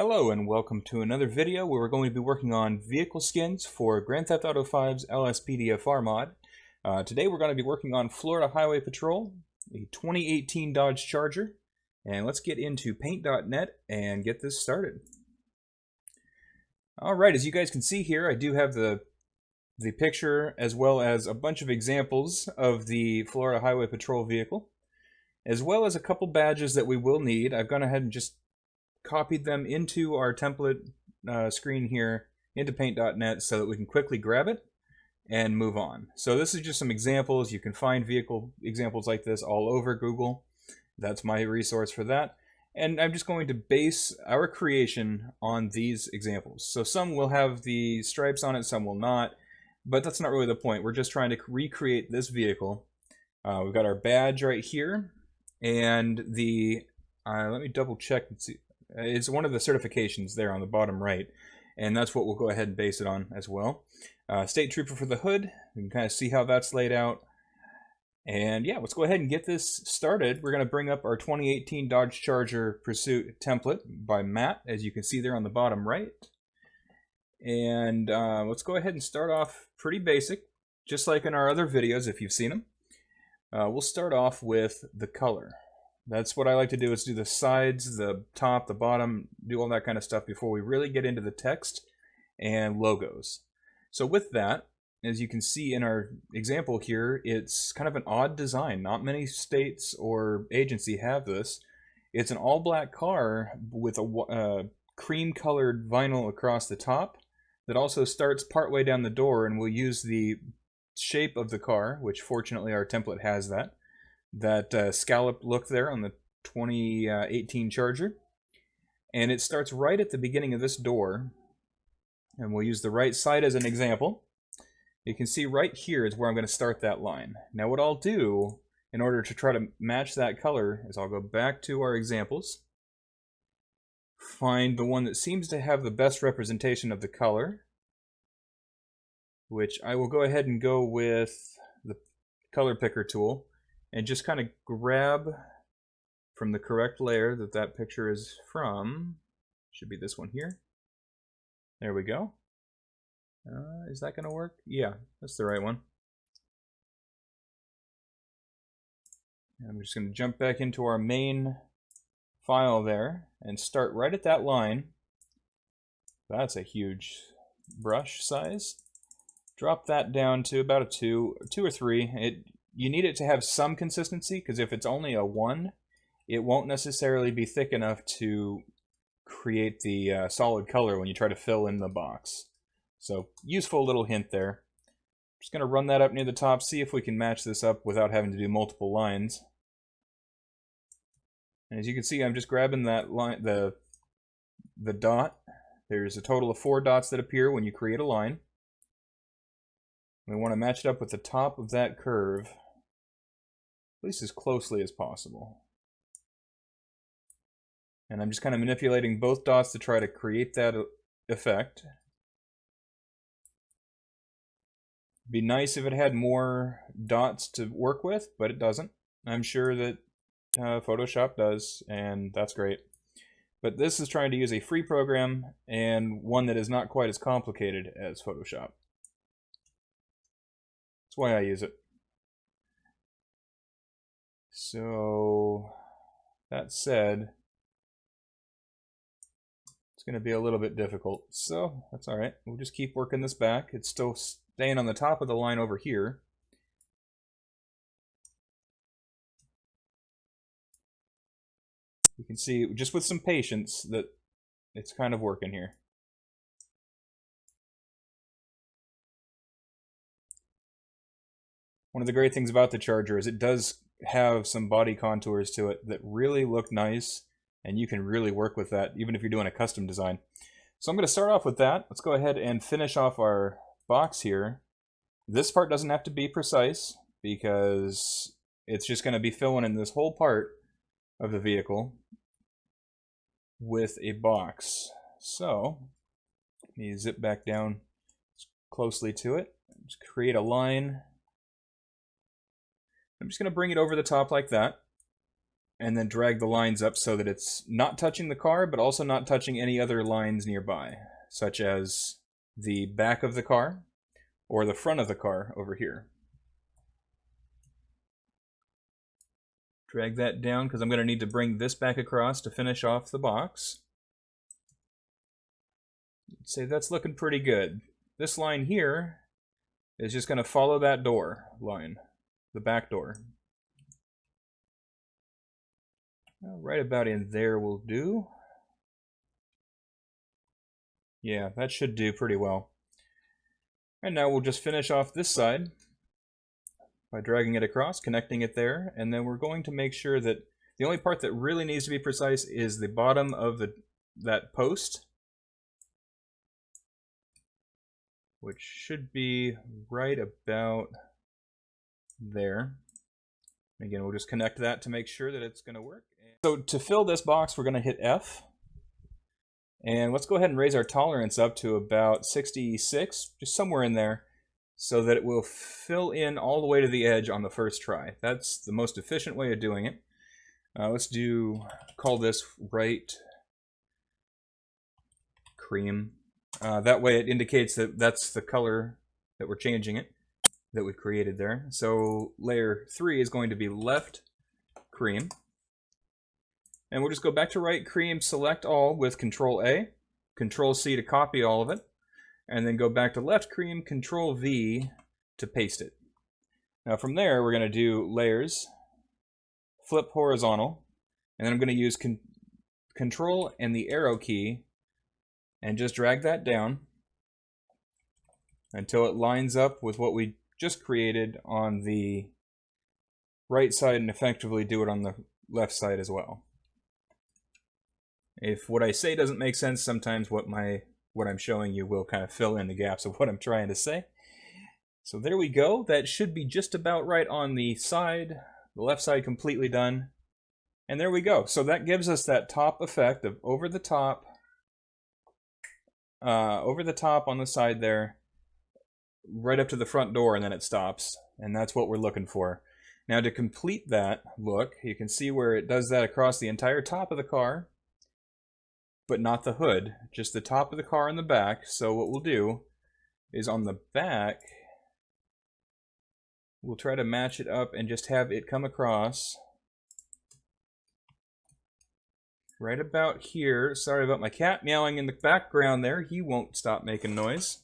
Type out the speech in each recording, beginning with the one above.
Hello and welcome to another video where we're going to be working on vehicle skins for Grand Theft Auto 5's LSPDFR mod. Today we're going to be working on Florida Highway Patrol, a 2018 Dodge Charger, and let's get into paint.net and get this started. Alright, as you guys can see here, I do have the picture as well as a bunch of examples of the Florida Highway Patrol vehicle, as well as a couple badges that we will need. I've gone ahead and just copied them into our template screen here into paint.net so that we can quickly grab it and move on. So this is just some examples. You can find vehicle examples like this all over Google. That's my resource for that. And I'm just going to base our creation on these examples. So some will have the stripes on it, some will not, but that's not really the point. We're just trying to recreate this vehicle. We've got our badge right here, and the let me double check and see. It's one of the certifications there on the bottom right, and that's what we'll go ahead and base it on as well. State Trooper for the hood, you can kind of see how that's laid out. And yeah, let's go ahead and get this started. We're going to bring up our 2018 Dodge Charger Pursuit template by Matt, as you can see there on the bottom right. And let's go ahead and start off pretty basic, just like in our other videos if you've seen them. We'll start off with the color. That's what I like to do, is do the sides, the top, the bottom, do all that kind of stuff before we really get into the text and logos. So with that, as you can see in our example here, it's kind of an odd design. Not many states or agency have this. It's an all-black car with a cream-colored vinyl across the top that also starts partway down the door, and we'll use the shape of the car, which fortunately our template has that scalloped look there on the 2018 Charger. And it starts right at the beginning of this door, and we'll use the right side as an example. You can see right here is where I'm going to start that line. Now what I'll do in order to try to match that color is I'll go back to our examples, find the one that seems to have the best representation of the color, which I will go ahead and go with the color picker tool, and just kind of grab from the correct layer that picture is from. Should be this one here. There we go. Is that going to work? Yeah, that's the right one. And I'm just going to jump back into our main file there and start right at that line. That's a huge brush size. Drop that down to about a 2 or 3. You need it to have some consistency, because if it's only a 1, it won't necessarily be thick enough to create the solid color when you try to fill in the box. So useful little hint there. Just going to run that up near the top, see if we can match this up without having to do multiple lines. And as you can see, I'm just grabbing that line, the dot. There's a total of 4 dots that appear when you create a line. We want to match it up with the top of that curve, at least as closely as possible. And I'm just kind of manipulating both dots to try to create that effect. It'd be nice if it had more dots to work with, but it doesn't. I'm sure that Photoshop does, and that's great. But this is trying to use a free program, and one that is not quite as complicated as Photoshop. That's why I use it. So, that said, it's going to be a little bit difficult. So, that's alright. We'll just keep working this back. It's still staying on the top of the line over here. You can see, just with some patience, that it's kind of working here. One of the great things about the Charger is it does have some body contours to it that really look nice, and you can really work with that even if you're doing a custom design. So I'm going to start off with that. Let's go ahead and finish off our box here. This part doesn't have to be precise because it's just going to be filling in this whole part of the vehicle with a box. So let me zip back down closely to it. Just create a line. I'm just going to bring it over the top like that. and then drag the lines up so that it's not touching the car, but also not touching any other lines nearby, such as the back of the car or the front of the car over here. Drag that down because I'm going to need to bring this back across to finish off the box. Say that's looking pretty good. This line here is just going to follow that door line, the back door. Right about in there will do. Yeah, that should do pretty well. And now we'll just finish off this side by dragging it across, connecting it there, and then we're going to make sure that the only part that really needs to be precise is the bottom of that post, which should be right about there. Again, we'll just connect that to make sure that it's going to work. So to fill this box, we're going to hit F. And let's go ahead and raise our tolerance up to about 66, just somewhere in there, so that it will fill in all the way to the edge on the first try. That's the most efficient way of doing it. Let's call this right cream. That way it indicates that that's the color that we're changing it, that we've created there. So layer 3 is going to be left cream. And we'll just go back to right cream, select all with Control A, Control C to copy all of it, and then go back to left cream, Control V to paste it. Now from there, we're going to do layers, flip horizontal, and then I'm going to use Control and the arrow key and just drag that down until it lines up with what we just created on the right side, and effectively do it on the left side as well. If what I say doesn't make sense, sometimes what I'm showing you will kind of fill in the gaps of what I'm trying to say. So there we go. That should be just about right on the side. The left side completely done. And there we go. So that gives us that top effect of over the top on the side there, right up to the front door, and then it stops. And that's what we're looking for. Now to complete that look, you can see where it does that across the entire top of the car, but not the hood, just the top of the car and the back. So what we'll do is on the back, we'll try to match it up and just have it come across right about here. Sorry about my cat meowing in the background there. He won't stop making noise.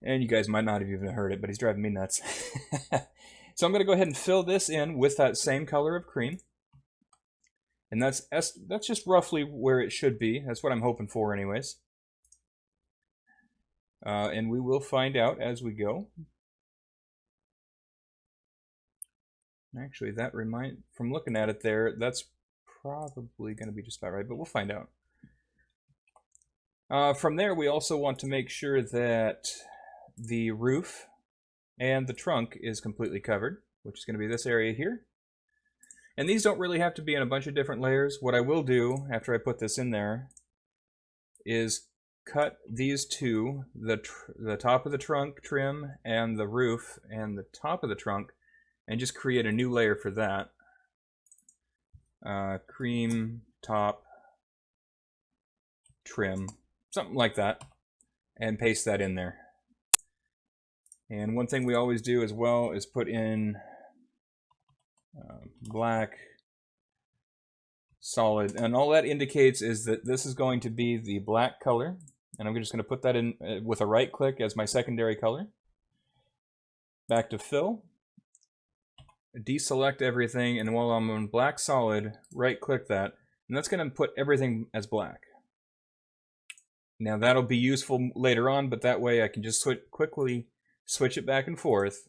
And you guys might not have even heard it, but he's driving me nuts. So I'm going to go ahead and fill this in with that same color of cream. And that's just roughly where it should be. That's what I'm hoping for anyways. And we will find out as we go. Actually, from looking at it there, that's probably going to be just about right, but we'll find out. From there, we also want to make sure that the roof and the trunk is completely covered, which is going to be this area here. And these don't really have to be in a bunch of different layers. What I will do after I put this in there is cut these two, the top of the trunk trim and the roof and the top of the trunk, and just create a new layer for that. Cream, top, trim, something like that, and paste that in there. And one thing we always do as well is put in black solid, and all that indicates is that this is going to be the black color, and I'm just going to put that in with a right click as my secondary color. Back to fill, deselect everything, and while I'm on black solid, right click that, and that's going to put everything as black. Now that'll be useful later on, but that way I can just quickly switch it back and forth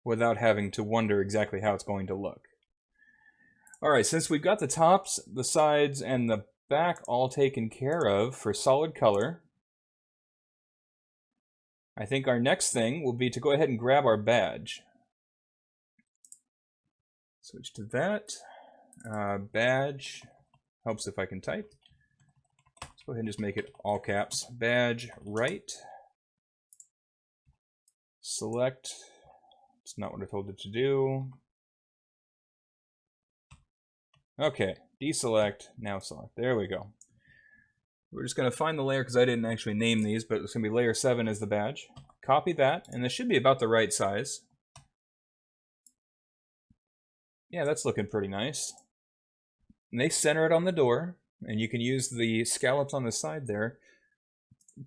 without having to wonder exactly how it's going to look. Alright, since we've got the tops, the sides, and the back all taken care of for solid color, I think our next thing will be to go ahead and grab our badge. Switch to that. Badge. Helps if I can type. Let's go ahead and just make it all caps. Badge right. Select. It's not what I told it to do. Okay, deselect, now select. There we go. We're just going to find the layer because I didn't actually name these, but it's going to be layer 7 as the badge. Copy that, and this should be about the right size. Yeah, that's looking pretty nice. And they center it on the door, and you can use the scallops on the side there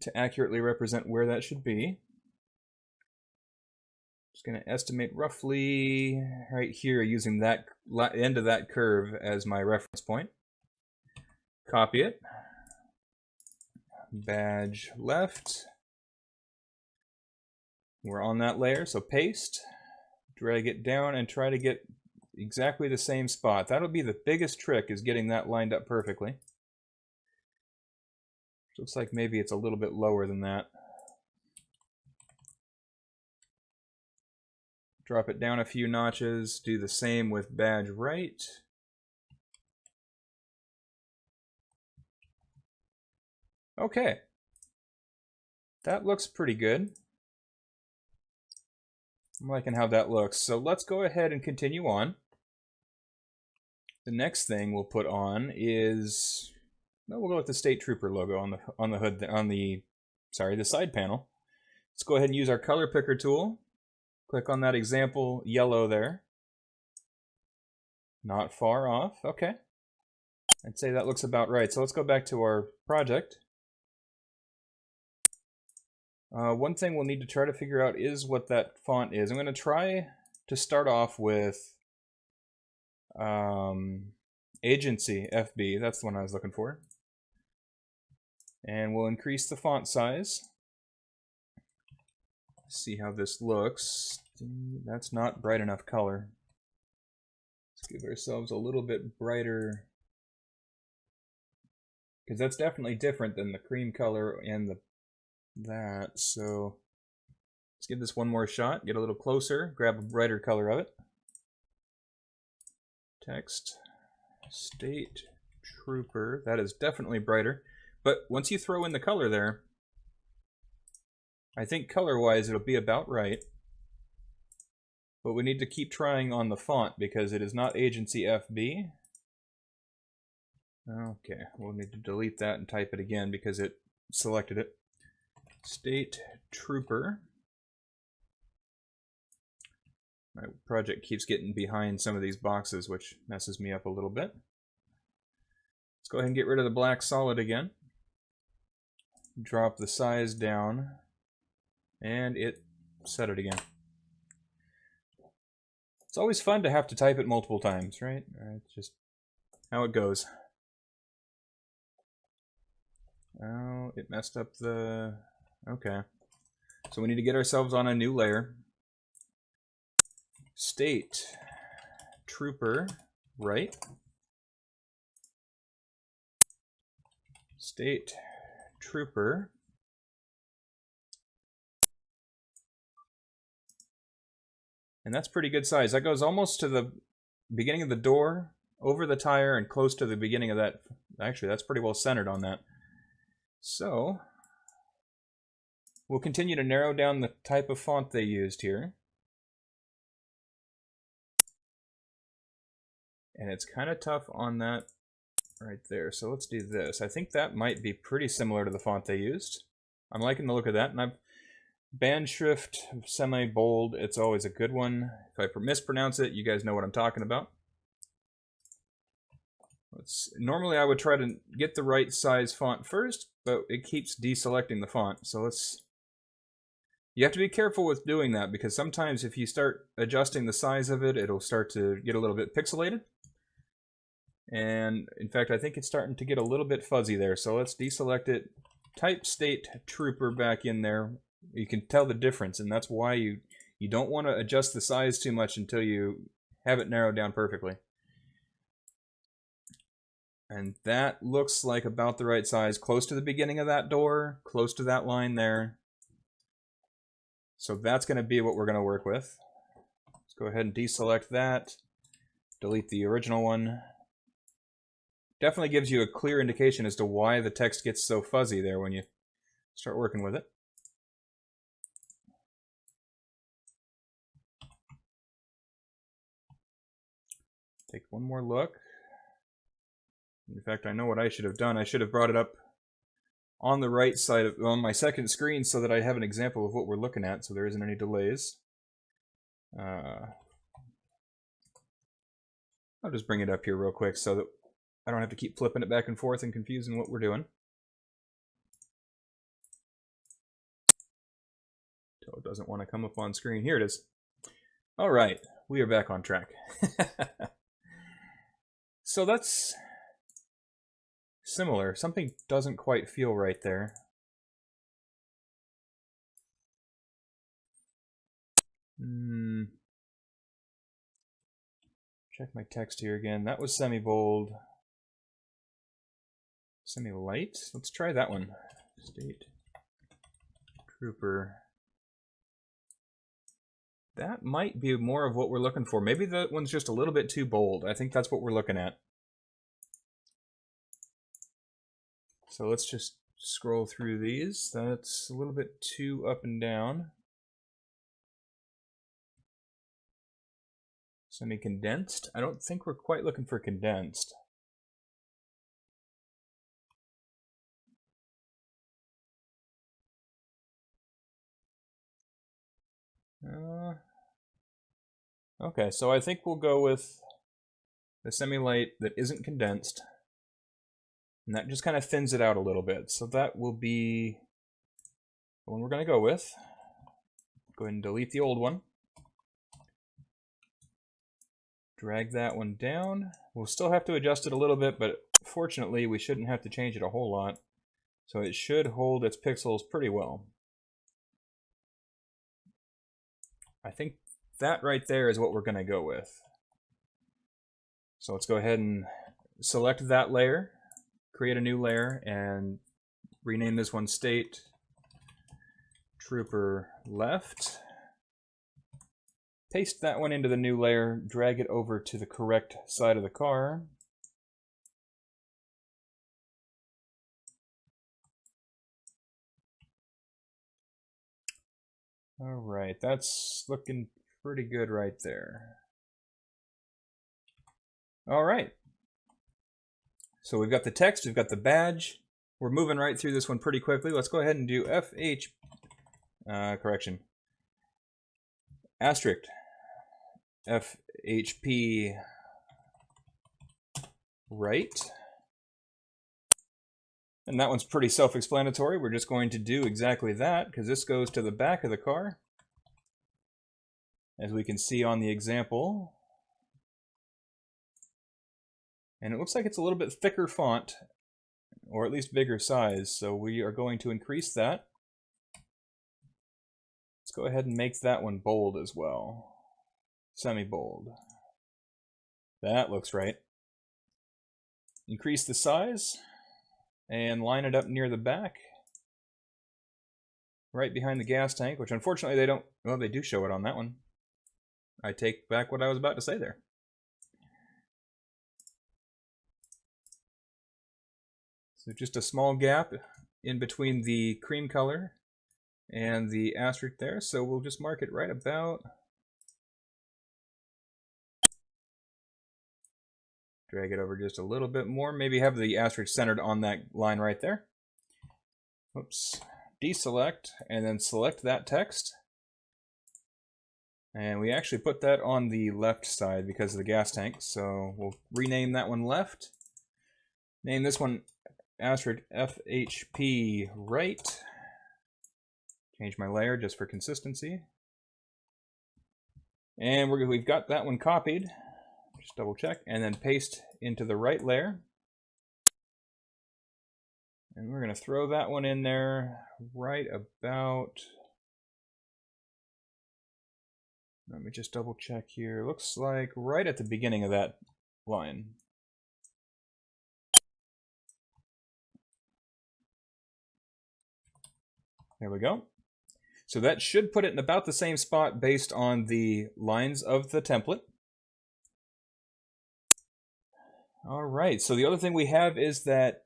to accurately represent where that should be. Just going to estimate roughly right here using that end of that curve as my reference point. Copy it. Badge left. We're on that layer, so paste. Drag it down and try to get exactly the same spot. That'll be the biggest trick, is getting that lined up perfectly. Looks like maybe it's a little bit lower than that. Drop it down a few notches. Do the same with badge right. Okay. That looks pretty good. I'm liking how that looks. So let's go ahead and continue on. The next thing we'll put on is, no, we'll go with the State Trooper logo on the hood, the side panel. Let's go ahead and use our color picker tool. Click on that example yellow there. Not far off. Okay. I'd say that looks about right. So let's go back to our project. One thing we'll need to try to figure out is what that font is. I'm going to try to start off with Agency FB. That's the one I was looking for. And we'll increase the font size. See how this looks. That's not bright enough color. Let's give ourselves a little bit brighter, because that's definitely different than the cream color and that. So let's give this one more shot. Get a little closer. Grab a brighter color of it. Text. State Trooper. That is definitely brighter. But once you throw in the color there, I think color-wise it'll be about right. But we need to keep trying on the font because it is not Agency FB. Okay, we'll need to delete that and type it again because it selected it. State Trooper. My project keeps getting behind some of these boxes, which messes me up a little bit. Let's go ahead and get rid of the black solid again. Drop the size down, and it set it again. It's always fun to have to type it multiple times, right? It's just how it goes. Oh, it messed up the... Okay. So we need to get ourselves on a new layer. State Trooper right. State Trooper. And that's pretty good size. That goes almost to the beginning of the door, over the tire, and close to the beginning of that. Actually, that's pretty well centered on that. So we'll continue to narrow down the type of font they used here. And it's kind of tough on that right there. So let's do this. I think that might be pretty similar to the font they used. I'm liking the look of that. And band shrift, semi-bold, it's always a good one. If I mispronounce it, you guys know what I'm talking about. Normally I would try to get the right size font first, but it keeps deselecting the font. So you have to be careful with doing that, because sometimes if you start adjusting the size of it, it'll start to get a little bit pixelated. And in fact, I think it's starting to get a little bit fuzzy there. So let's deselect it. Type State Trooper back in there. You can tell the difference, and that's why you don't want to adjust the size too much until you have it narrowed down perfectly. And that looks like about the right size, close to the beginning of that door, close to that line there. So that's going to be what we're going to work with. Let's go ahead and deselect that. Delete the original one. Definitely gives you a clear indication as to why the text gets so fuzzy there when you start working with it. Take one more look. In fact, I know what I should have done. I should have brought it up on the right side of on my second screen so that I have an example of what we're looking at, so there isn't any delays. I'll just bring it up here real quick so that I don't have to keep flipping it back and forth and confusing what we're doing. So it doesn't want to come up on screen. Here it is. All right, we are back on track. So that's similar. Something doesn't quite feel right there. Check my text here again. That was semi-bold. Semi-light? Let's try that one. State Trooper. That might be more of what we're looking for. Maybe that one's just a little bit too bold. I think that's what we're looking at. So let's just scroll through these. That's a little bit too up and down. Semi-condensed? I don't think we're quite looking for condensed. Okay, so I think we'll go with the semi-light that isn't condensed. And that just kind of thins it out a little bit. So that will be the one we're going to go with. Go ahead and delete the old one. Drag that one down. We'll still have to adjust it a little bit, but fortunately we shouldn't have to change it a whole lot. So it should hold its pixels pretty well. I think that right there is what we're going to go with. So let's go ahead and select that layer, create a new layer, and rename this one State Trooper Left. Paste that one into the new layer, drag it over to the correct side of the car. All right, that's looking pretty good right there. All right. So we've got the text, we've got the badge. We're moving right through this one pretty quickly. Let's go ahead and do asterisk FHP right. And that one's pretty self-explanatory. We're just going to do exactly that because this goes to the back of the car. As we can see on the example. And it looks like it's a little bit thicker font, or at least bigger size, so we are going to increase that. Let's go ahead and make that one bold as well. Semi-bold. That looks right. Increase the size and line it up near the back. Right behind the gas tank, which unfortunately they don't, well, they do show it on that one. I take back what I was about to say there. So just a small gap in between the cream color and the asterisk there, so we'll just mark it right about. Drag it over just a little bit more, maybe have the asterisk centered on that line right there. Oops. Deselect, and then select that text. And we actually put that on the left side because of the gas tank, so we'll rename that one left. Name this one asterisk FHP right. Change my layer just for consistency. And we've got that one copied. Just double check, and then paste into the right layer. And we're going to throw that one in there right about, let me just double check here. Looks like right at the beginning of that line. There we go. So that should put it in about the same spot based on the lines of the template. All right, so the other thing we have is that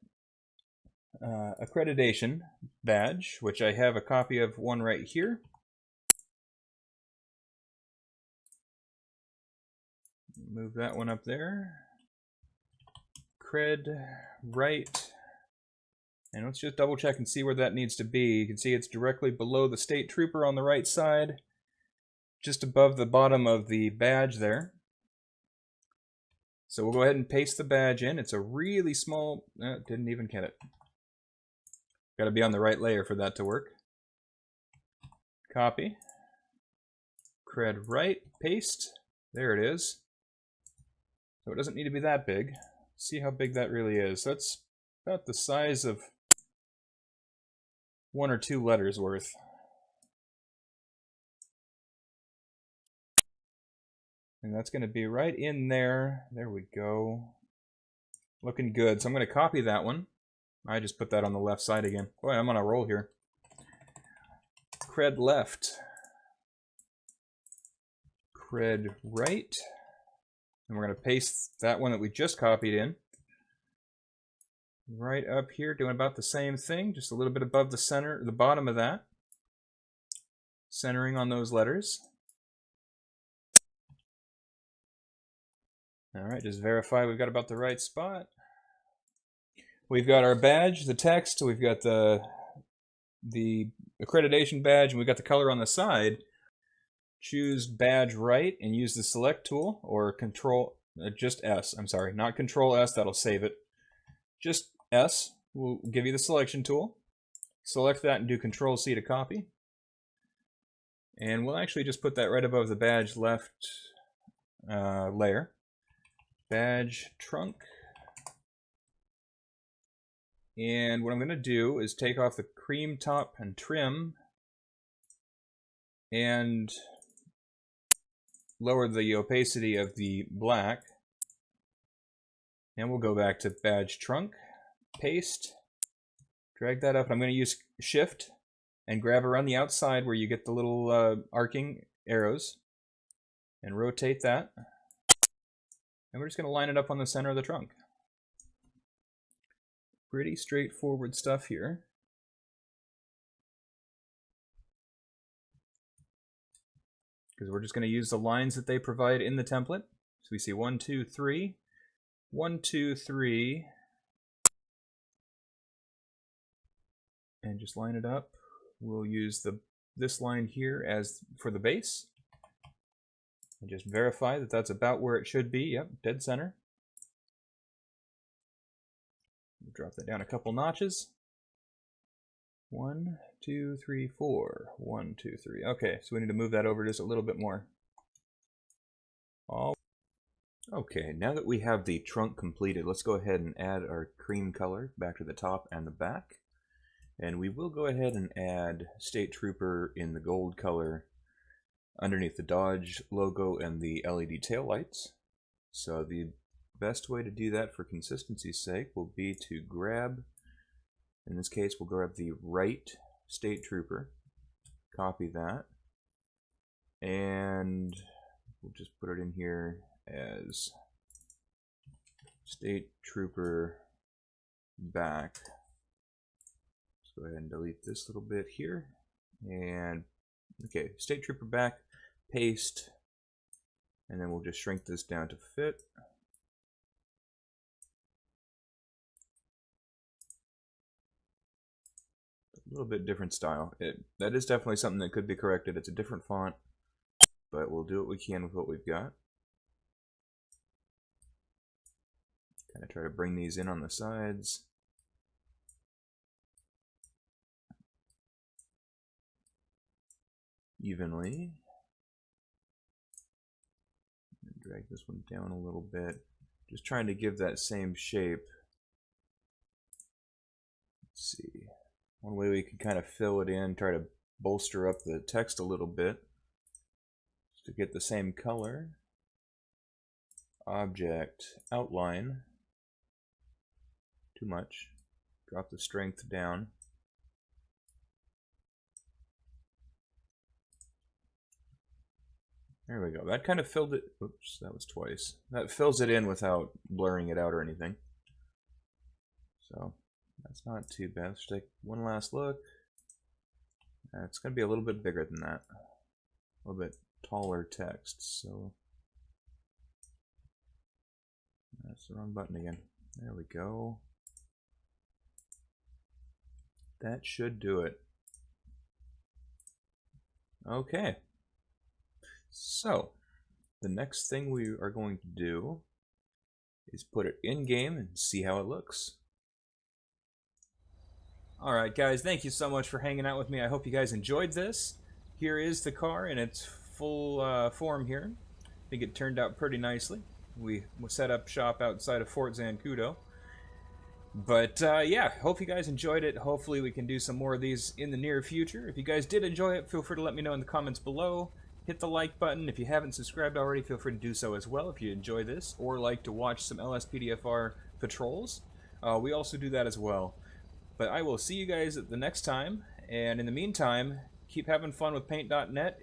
Accreditation Badge, which I have a copy of one right here. Move that one up there. cred right. And let's just double check and see where that needs to be. You can see it's directly below the state trooper on the right side, just above the bottom of the badge there. So we'll go ahead and paste the badge in. It's a really small, didn't even get it. Got to be on the right layer for that to work. Copy. Cred right, paste. There it is. So it doesn't need to be that big. See how big that really is. That's about the size of 1 or 2 letters worth. And that's going to be right in there. There we go. Looking good. So I'm going to copy that one. I just put that on the left side again. Boy, I'm on a roll here. Cred left. Cred right. And we're going to paste that one that we just copied in. Right up here, doing about the same thing. Just a little bit above the center, the bottom of that. Centering on those letters. Alright, just verify we've got about the right spot. We've got our badge, the text, we've got the accreditation badge, and we've got the color on the side. Choose badge right and use the select tool, or control, just S, I'm sorry, not control S, that'll save it. Just S will give you the selection tool. Select that and do control C to copy. And we'll actually just put that right above the badge left layer. Badge trunk. And what I'm going to do is take off the cream top and trim and lower the opacity of the black. And we'll go back to badge trunk, paste, drag that up. I'm going to use shift and grab around the outside where you get the little arcing arrows and rotate that. And we're just going to line it up on the center of the trunk. Pretty straightforward stuff here. Because we're just going to use the lines that they provide in the template. So we see 1, 2, 3, 1, 2, 3, and just line it up. We'll use this line here as for the base. And just verify that that's about where it should be. Yep, dead center. Drop that down a couple notches. 1, 2, 3, 4. 1, 2, 3. Okay, so we need to move that over just a little bit more. Okay, now that we have the trunk completed, let's go ahead and add our cream color back to the top and the back. And we will go ahead and add State Trooper in the gold color underneath the Dodge logo and the LED taillights. So the best way to do that for consistency's sake will be to grab, in this case we'll grab the right State Trooper, copy that, and we'll just put it in here as State Trooper back. Let's go ahead and delete this little bit here, and okay, State Trooper back, paste, and then we'll just shrink this down to fit. A little bit different style. That is definitely something that could be corrected. It's a different font, but we'll do what we can with what we've got. Kind of try to bring these in on the sides. Evenly. And drag this one down a little bit. Just trying to give that same shape. Let's see. One way we can kind of fill it in, try to bolster up the text a little bit, just to get the same color. Object, outline. Too much. Drop the strength down. There we go. That kind of filled it. Oops, that was twice. That fills it in without blurring it out or anything. So that's not too bad. Let's take one last look. It's going to be a little bit bigger than that. A little bit taller text. So that's the wrong button again. There we go. That should do it. Okay. So, the next thing we are going to do is put it in game and see how it looks. Alright guys, thank you so much for hanging out with me. I hope you guys enjoyed this. Here is the car in its full form here. I think it turned out pretty nicely. We set up shop outside of Fort Zancudo. But yeah, hope you guys enjoyed it. Hopefully we can do some more of these in the near future. If you guys did enjoy it, feel free to let me know in the comments below. Hit the like button. If you haven't subscribed already, feel free to do so as well if you enjoy this or like to watch some LSPDFR patrols. We also do that as well. But I will see you guys at the next time, and in the meantime, keep having fun with Paint.net,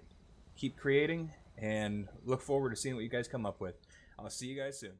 keep creating, and look forward to seeing what you guys come up with. I'll see you guys soon.